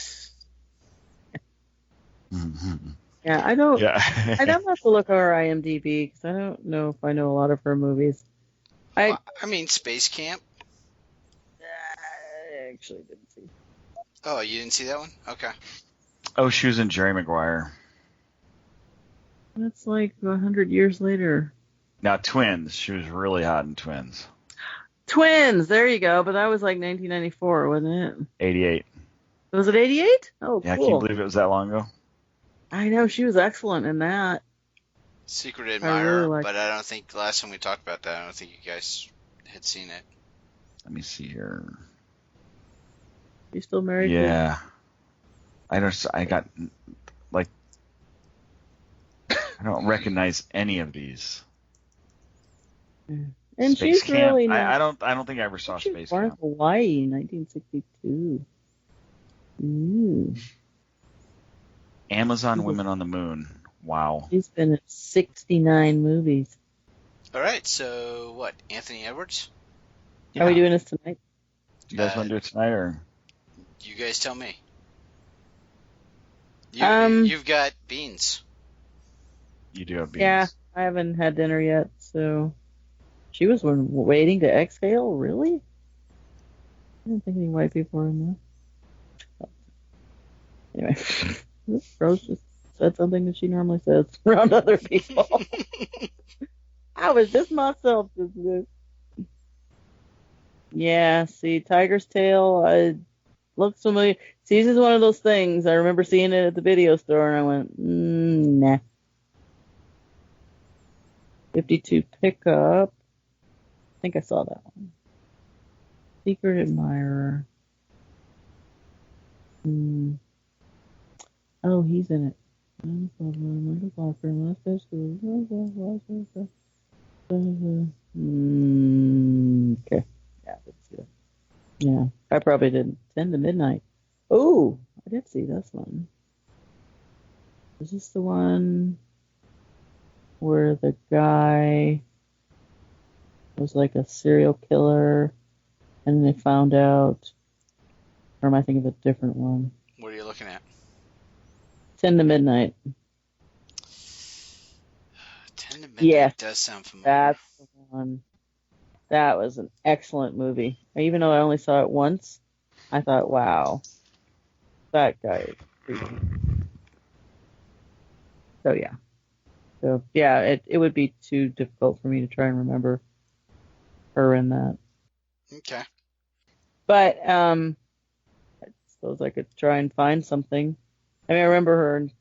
Yeah, I don't. Yeah. I don't have to look at her IMDb because I don't know if I know a lot of her movies. Space Camp. I actually didn't see. Oh, you didn't see that one? Okay. Oh, she was in Jerry Maguire. That's like 100 years later. Now, Twins. She was really hot in Twins. Twins. There you go. But that was like 1994, wasn't it? 88. Was it 88? Oh, yeah, cool. Can you believe it was that long ago? I know, she was excellent in that. Secret Admirer, but I don't think the last time we talked about that, I don't think you guys had seen it. Let me see here. You still married? Yeah. I don't recognize any of these. And Space she's Camp. really nice. I don't think I ever saw Space Born in Camp. Hawaii, 1962. Ooh. Amazon Women on the Moon. Wow. She's been in 69 movies. All right, so what? Anthony Edwards? Yeah. Are we doing this tonight? You guys want to do it tonight, or? You guys tell me. You've got beans. You do have beans. Yeah, I haven't had dinner yet, so. She was waiting to exhale? Really? I didn't think any white people were in there. Anyway. Rose just said something that she normally says around other people. I was just myself. Yeah, see, Tiger's Tail, looks familiar. See, this is one of those things. I remember seeing it at the video store, and I went, nah. 52 Pickup. I think I saw that one. Secret Admirer. Oh, he's in it. Okay. Yeah, I did see that. Yeah, I probably didn't. 10 to Midnight. Oh, I did see this one. Is this the one where the guy was like a serial killer and then they found out? Or am I thinking of a different one? What are you looking at? 10 to Midnight. 10 to Midnight does sound familiar. That's the one. That was an excellent movie. Even though I only saw it once, I thought, wow, that guy is creepy. So, yeah. It would be too difficult for me to try and remember her in that. Okay. But I suppose I could try and find something. I remember her in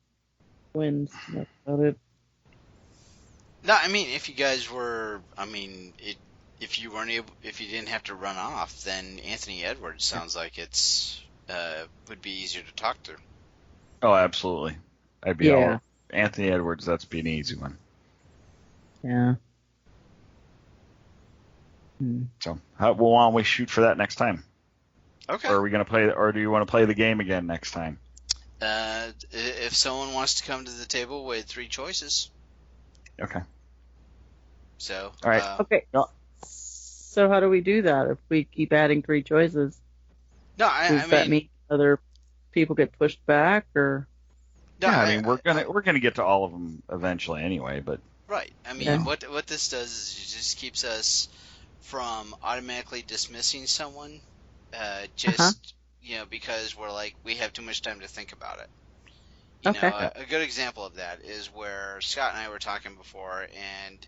Twins. That's about it. No, if you guys were, if you didn't have to run off, then Anthony Edwards sounds like would be easier to talk to. Oh, absolutely. I'd be all Anthony Edwards. That'd be an easy one. Yeah. So, why don't we shoot for that next time? Okay. Or are we gonna play? Or do you want to play the game again next time? If someone wants to come to the table with 3 choices. Okay. So. All right. Okay. No. So how do we do that if we keep adding 3 choices? No, Does that mean other people get pushed back, or? No, yeah, I mean we're gonna get to all of them eventually anyway, but right. I mean, what this does is it just keeps us from automatically dismissing someone, because we're like we have too much time to think about it. You know, a good example of that is where Scott and I were talking before, and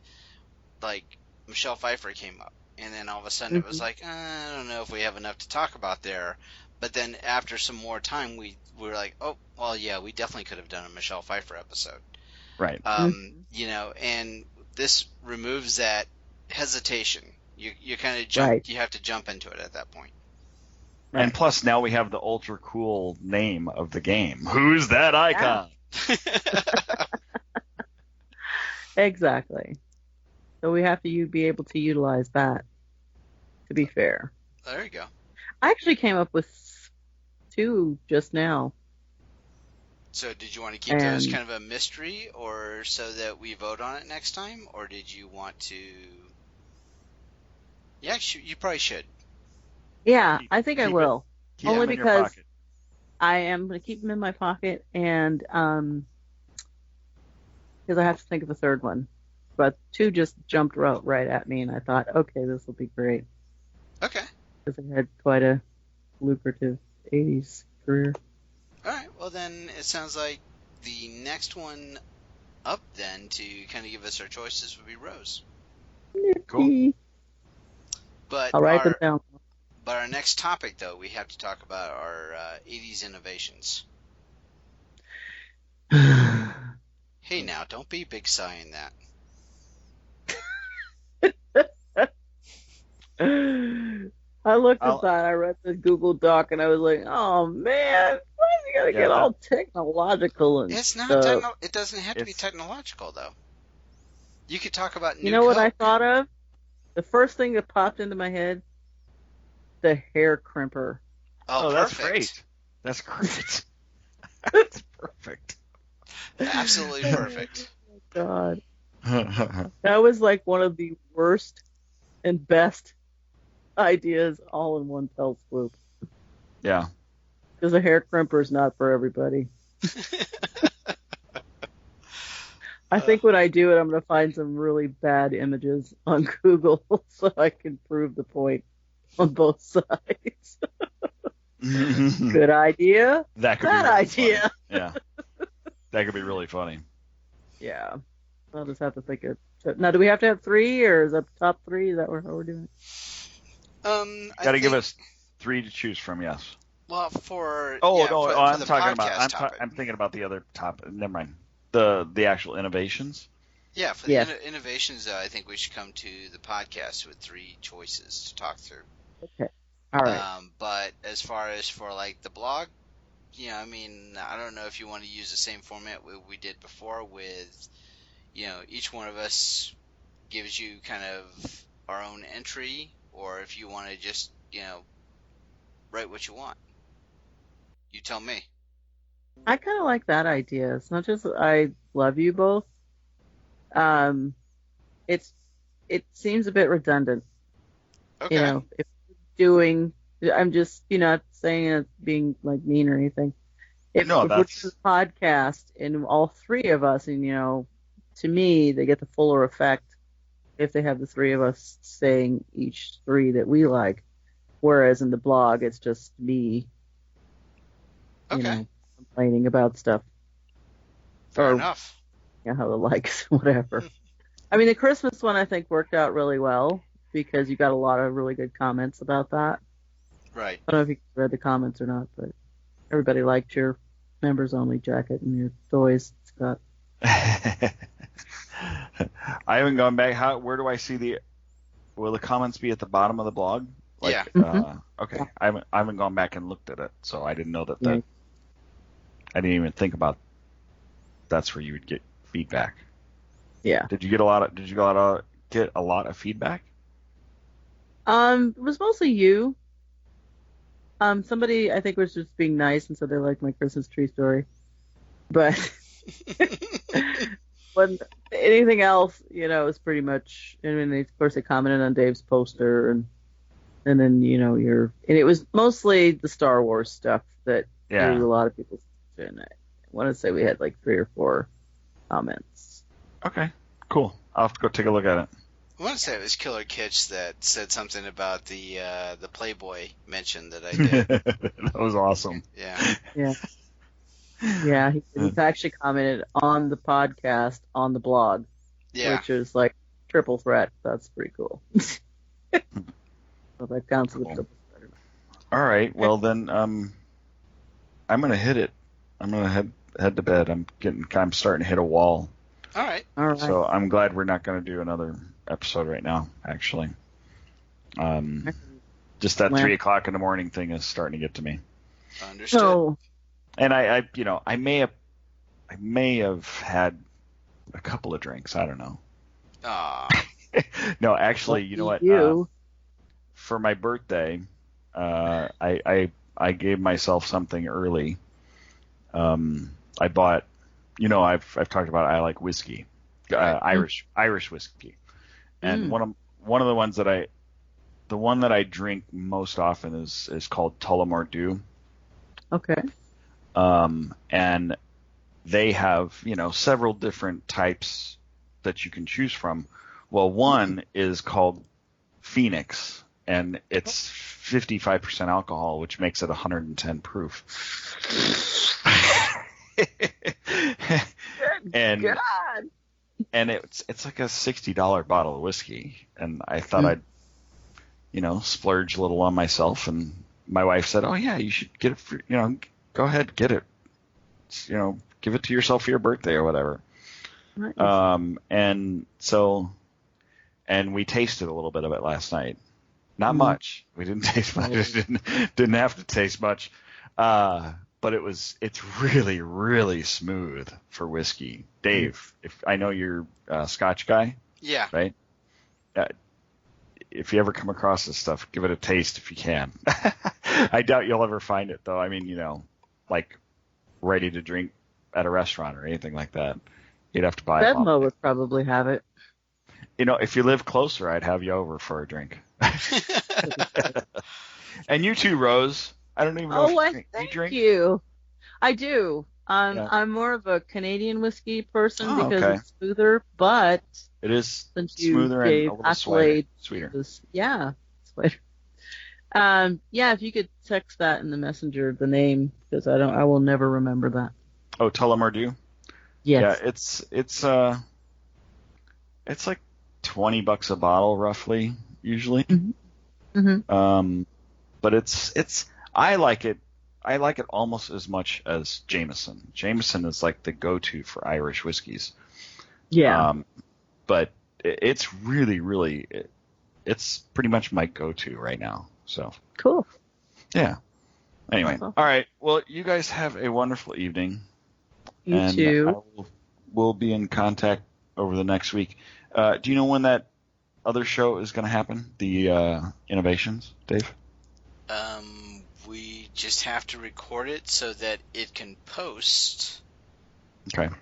like Michelle Pfeiffer came up, and then all of a sudden it was like, I don't know if we have enough to talk about there. But then after some more time, we were like, oh, well, yeah, we definitely could have done a Michelle Pfeiffer episode. Right. You know, and this removes that hesitation. You kind of jump. Right. You have to jump into it at that point. Right. And plus, now we have the ultra cool name of the game. Who's that icon? Yeah. Exactly. So we have to be able to utilize that. To be fair. There you go. I actually came up with 2 just now. So did you want to keep those kind of a mystery, or so that we vote on it next time, or did you want to? Yeah, you probably should. Yeah, I think I will. Only because I am going to keep them in my pocket, and because I have to think of a third one. But 2 just jumped right at me, and I thought, okay, this will be great. Okay. Because I had quite a lucrative 80s career. All right. Well, then it sounds like the next one up then to kind of give us our choices would be Rose. Cool. But I'll write them down. But our next topic, though, we have to talk about our 80s innovations. Hey, now, don't be big sighing that. I looked at that. I read the Google Doc, and I was like, "Oh man, why is he gotta get all technological and It's not. stuff?" It doesn't have to be technological, though. You could talk about new. You know what I thought of? The first thing that popped into my head: the hair crimper. Oh, that's great. That's great. That's perfect. Absolutely perfect. Oh, God, that was like one of the worst and best ideas all in one fell swoop. Yeah. Because a hair crimper is not for everybody. I think when I do it, I'm going to find some really bad images on Google so I can prove the point on both sides. Good idea. That could Bad be really idea. Funny. Yeah. That could be really funny. Yeah. I'll just have to think of. Now, do we have to have 3, or is that top 3? Is that how we're doing it? Got to give us 3 to choose from. Yes. Well, for I'm talking about. I'm thinking about the other topic. Never mind. The actual innovations. Yeah, for the innovations, I think we should come to the podcast with 3 choices to talk through. Okay. All right. But as far as for like the blog, I mean, I don't know if you want to use the same format we did before with, each one of us gives you kind of our own entry, or if you want to just, write what you want. You tell me. I kind of like that idea. It's not just I love you both. It seems a bit redundant. Okay. If I'm just not saying it's being like mean or anything. If we're doing a podcast and all 3 of us, and to me they get the fuller effect if they have the 3 of us saying each 3 that we like, whereas in the blog it's just me. Okay. Complaining about stuff. Fair enough. How the likes, whatever. I mean, the Christmas one I think worked out really well because you got a lot of really good comments about that. Right. I don't know if you read the comments or not, but everybody liked your members only jacket and your toys, Scott. I haven't gone back. Where do I see will the comments be at the bottom of the blog? Yeah. Okay. I haven't gone back and looked at it, so I didn't know that. I didn't even think about that's where you would get feedback. Yeah. Did you get a lot of feedback? It was mostly you. Somebody I think was just being nice and so they liked my Christmas tree story. But when anything else, is pretty much. I mean, of course, they commented on Dave's poster, and then and it was mostly the Star Wars stuff that drew a lot of people's attention. I want to say we had like 3 or 4 comments. Okay, cool. I'll have to go take a look at it. I want to say it was Killer Kitsch that said something about the Playboy mention that I did. That was awesome. Yeah. Yeah. Yeah, he actually commented on the podcast on the blog, which is like triple threat. That's pretty cool. So that counts as a triple threat. All right, well then, I'm gonna hit it. I'm gonna head to bed. I'm starting to hit a wall. All right. So I'm glad we're not gonna do another episode right now. Actually, just that 3 o'clock in the morning thing is starting to get to me. Understood. So, and I may have had a couple of drinks. I don't know. No, actually, you know what? For my birthday, I gave myself something early. I bought, I've talked about I like whiskey, Irish whiskey, and one of the ones that the one that I drink most often is called Tullamore Dew. Okay. And they have, several different types that you can choose from. Well, one is called Phoenix, and it's 55% alcohol, which makes it 110 proof. And God. And it's like a $60 bottle of whiskey, and I thought I'd, splurge a little on myself, and my wife said, "Oh yeah, you should get it for, go ahead, get it. Give it to yourself for your birthday or whatever." Nice. And we tasted a little bit of it last night. Not much. We didn't taste much. Didn't have to taste much. But it's really, really smooth for whiskey. Dave, if I know you're a Scotch guy. Yeah. Right? If you ever come across this stuff, give it a taste if you can. I doubt you'll ever find it, though. I mean, like ready to drink at a restaurant or anything like that. You'd have to buy it. Venmo would probably have it. If you live closer, I'd have you over for a drink. And you too, Rose. I don't even know if you drink. You. I do. I'm more of a Canadian whiskey person because it's smoother, but it is smoother and a little sweeter. Yeah, sweeter. If you could text that in the messenger, the name, because I will never remember that. Oh, Tullamore Dew? Yes. Yeah, it's like $20 a bottle, roughly, usually. Mm-hmm. But I like it almost as much as Jameson. Jameson is like the go-to for Irish whiskeys. Yeah. But it's really, really, it's pretty much my go-to right now. So cool. Yeah. Anyway, all right. Well, you guys have a wonderful evening. You too. We'll be in contact over the next week. Do you know when that other show is going to happen? The Innovations, Dave? We just have to record it so that it can post. Okay.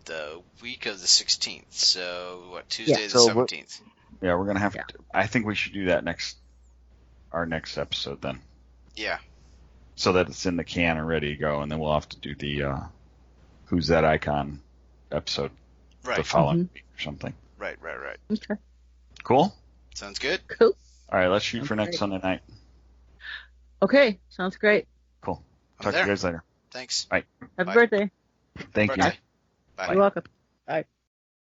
The week of the 16th. So Tuesday the 17th. We're gonna have to. I think we should do that our next episode then. Yeah. So that it's in the can and ready to go, and then we'll have to do the Who's That Icon episode the following week or something. Right. Okay. Cool. Sounds good. Cool. All right, let's shoot for next Sunday night. Okay, sounds great. Cool. Talk to you guys later. Thanks. Bye. Happy birthday. Thank you. Bye. You're welcome.